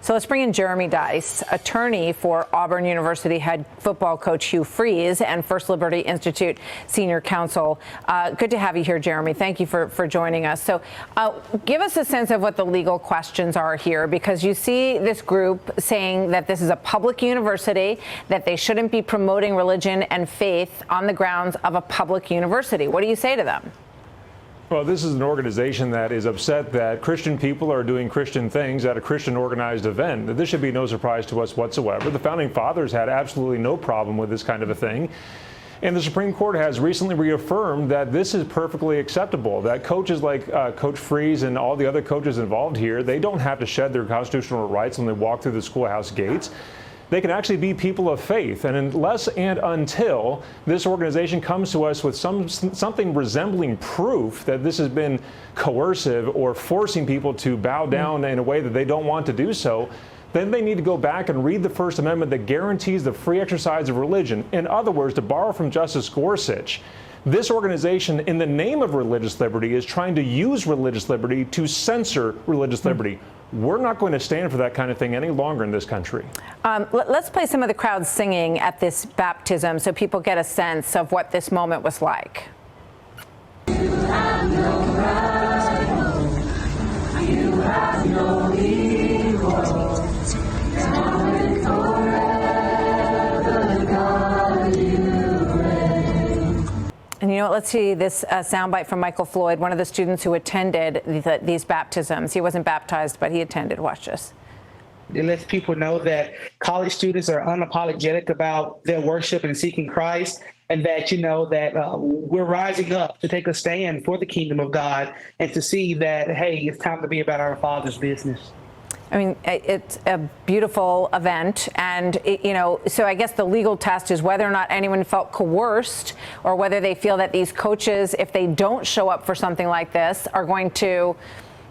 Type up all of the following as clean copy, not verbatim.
So let's bring in Jeremy Dys, attorney for Auburn University head football coach Hugh and First Liberty Institute senior counsel. Good to have you here, Jeremy. Thank you for joining us. So give us a sense of what the legal questions are here, because you see this group saying that this is a public university, that they shouldn't be promoting religion and faith on the grounds of a public university. What do you say to them? Well, this is an organization that is upset that Christian people are doing Christian things at a Christian organized event. This should be no surprise to us whatsoever. The founding fathers had absolutely no problem with this kind of a thing. And the Supreme Court has recently reaffirmed that this is perfectly acceptable, that coaches like Coach Freeze and all the other coaches involved here, they don't have to shed their constitutional rights when they walk through the schoolhouse gates. They can actually be people of faith. And unless and until this organization comes to us with something resembling proof that this has been coercive or forcing people to bow down in a way that they don't want to do so, then they need to go back and read the First Amendment that guarantees the free exercise of religion. In other words, to borrow from Justice Gorsuch, this organization, in the name of religious liberty, is trying to use religious liberty to censor religious liberty. We're not going to stand for that kind of thing any longer in this country. Let's play some of the crowd singing at this baptism so people get a sense of what this moment was like. You have no rival, you have no equal. Now and forever, God, you reign. And you know what, let's see this soundbite from Michael Floyd, one of the students who attended these baptisms. He wasn't baptized, but he attended. Watch this. It lets people know that college students are unapologetic about their worship and seeking Christ, and that, you know, that we're rising up to take a stand for the kingdom of God and to see that, hey, it's time to be about our Father's business. I mean, it's a beautiful event, and so I guess the legal test is whether or not anyone felt coerced, or whether they feel that these coaches, if they don't show up for something like this, are going to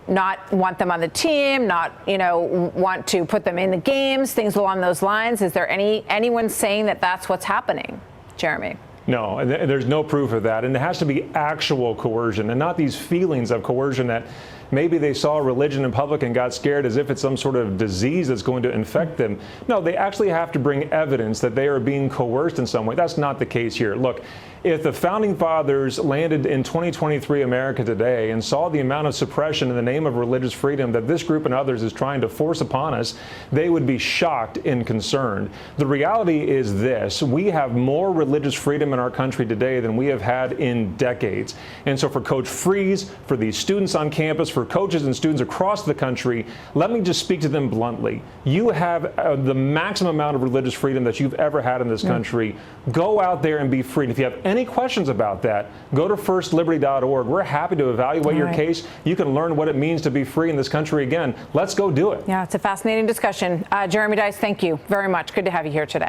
not want them on the team, not want to put them in the games, things along those lines. Is there anyone saying that that's what's happening, Jeremy? No, and there's no proof of that. And it has to be actual coercion and not these feelings of coercion that maybe they saw religion in public and got scared as if it's some sort of disease that's going to infect them. No, they actually have to bring evidence that they are being coerced in some way. That's not the case here. Look, if the founding fathers landed in 2023 America today and saw the amount of suppression in the name of religious freedom that this group and others is trying to force upon us, they would be shocked and concerned. The reality is this: we have more religious freedom in our country today than we have had in decades. And so for Coach Freeze, for these students on campus, for coaches and students across the country, let me just speak to them bluntly. You have the maximum amount of religious freedom that you've ever had in this country. Go out there and be free. And if you have any questions about that, go to firstliberty.org. We're happy to evaluate your case. You can learn what it means to be free in this country again. Let's go do it. Yeah, it's a fascinating discussion. Jeremy Dys, thank you very much. Good to have you here today.